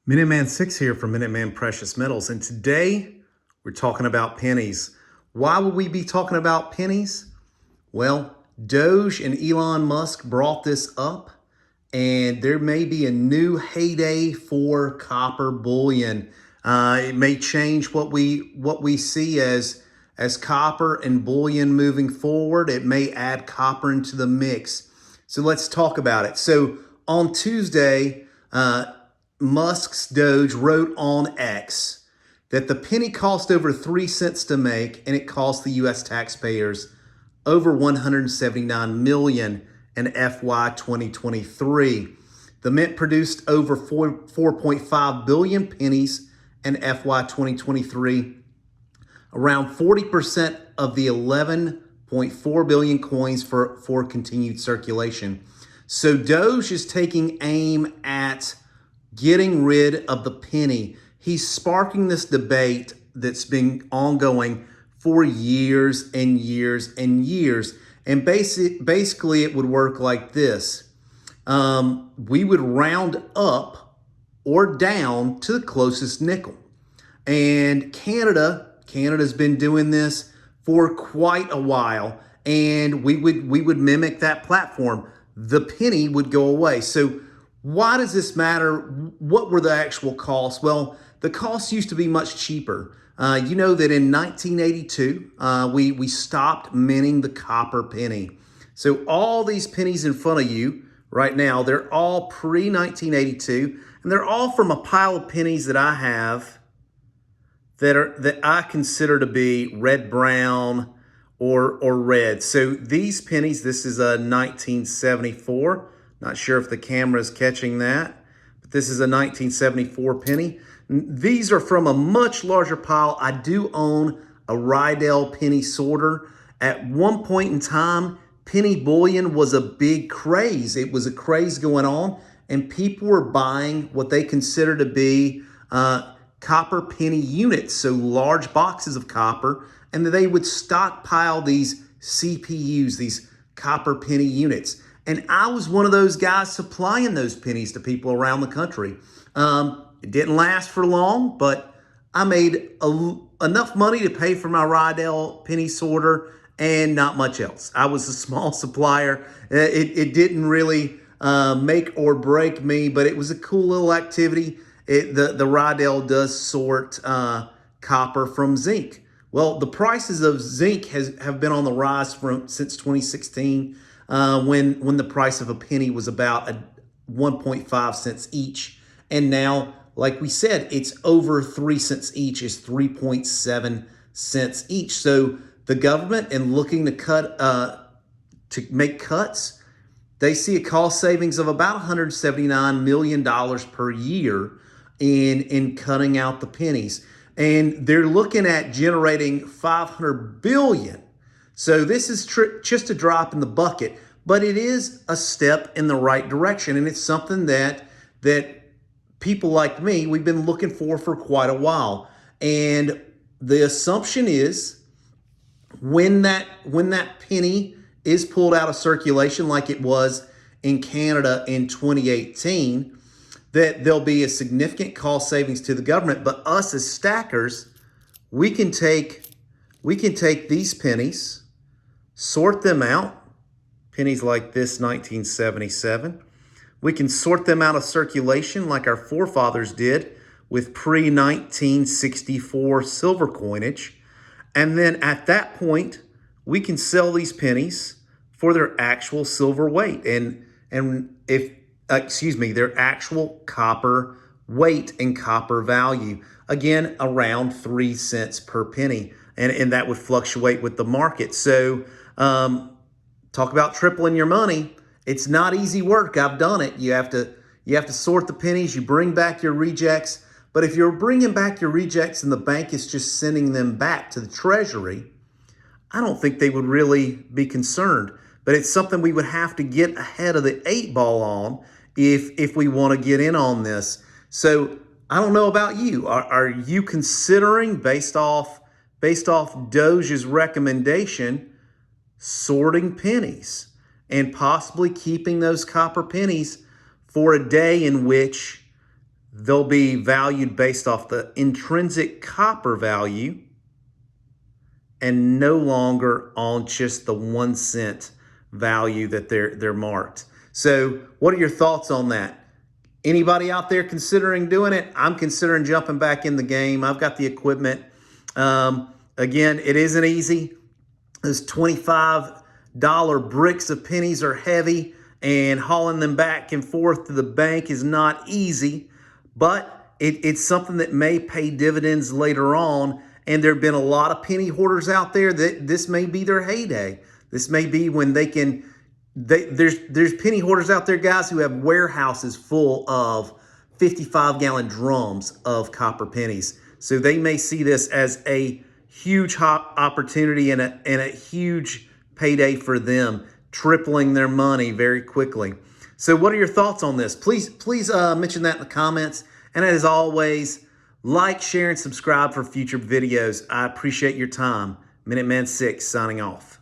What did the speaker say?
Minuteman 6 here from Minuteman Precious Metals, and today we're talking about pennies. Why would we be talking about pennies? Well, DOGE and Elon Musk brought this up, and there may be a new heyday for copper bullion. It may change what we see as copper and bullion moving forward. It may add copper into the mix. So let's talk about it. So on Tuesday, Musk's Doge wrote on X that the penny cost over 3 cents to make, and it cost the U.S. taxpayers over $179 million in FY 2023. The mint produced over 4.5 billion pennies in FY 2023, around 40% of the 11.4 billion coins for continued circulation. So Doge is taking aim at getting rid of the penny. He's sparking this debate that's been ongoing for years and years and years. And basically it would work like this. We would round up or down to the closest nickel. And Canada's been doing this for quite a while. And we would mimic that platform. The penny would go away. So why does this matter? What were the actual costs? Well, the costs used to be much cheaper. You know that in 1982, we stopped minting the copper penny. So all these pennies in front of you right now, they're all pre-1982, and they're all from a pile of pennies that I have that I consider to be red, brown, or red. So these pennies, this is a 1974. Not sure if the camera is catching that, but this is a 1974 penny. These are from a much larger pile. I do own a Rydell penny sorter. At one point in time, penny bullion was a big craze. It was a craze going on, and people were buying what they consider to be copper penny units, so large boxes of copper, and they would stockpile these CPUs, these copper penny units. And I was one of those guys supplying those pennies to people around the country. It didn't last for long, but I made enough money to pay for my Rydell penny sorter and not much else. I was a small supplier. It didn't really make or break me, but it was a cool little activity. The Rydell does sort copper from zinc. Well, the prices of zinc have been on the rise since 2016. When the price of a penny was about 1.5 cents each. And now, like we said, it's over 3 cents each, is 3.7 cents each. So the government, in looking to make cuts, they see a cost savings of about $179 million per year in cutting out the pennies. And they're looking at generating 500 billion. So this is just a drop in the bucket, but it is a step in the right direction. And it's something that people like me, we've been looking for quite a while. And the assumption is when that penny is pulled out of circulation, like it was in Canada in 2018, that there'll be a significant cost savings to the government. But us as stackers, we can take these pennies, sort them out, pennies like this 1977. We can sort them out of circulation like our forefathers did with pre-1964 silver coinage. And then at that point, we can sell these pennies for their actual silver weight their actual copper weight and copper value. Again, around 3 cents per penny. And that would fluctuate with the market. So talk about tripling your money. It's not easy work. I've done it. You have to sort the pennies. You bring back your rejects. But if you're bringing back your rejects and the bank is just sending them back to the Treasury, I don't think they would really be concerned. But it's something we would have to get ahead of the 8 ball on if we want to get in on this. So I don't know about you. Are you considering, based off DOGE's recommendation, sorting pennies and possibly keeping those copper pennies for a day in which they'll be valued based off the intrinsic copper value and no longer on just the 1 cent value that they're marked. So what are your thoughts on that? Anybody out there considering doing it? I'm considering jumping back in the game. I've got the equipment. Again, it isn't easy. Those $25 bricks of pennies are heavy, and hauling them back and forth to the bank is not easy, but it's something that may pay dividends later on. And there have been a lot of penny hoarders out there that this may be their heyday. This may be when they can, there's penny hoarders out there, guys, who have warehouses full of 55-gallon drums of copper pennies. So they may see this as a huge opportunity and a huge payday for them, tripling their money very quickly. So what are your thoughts on this? Please mention that in the comments. And as always, like, share, and subscribe for future videos. I appreciate your time. Minuteman 6 signing off.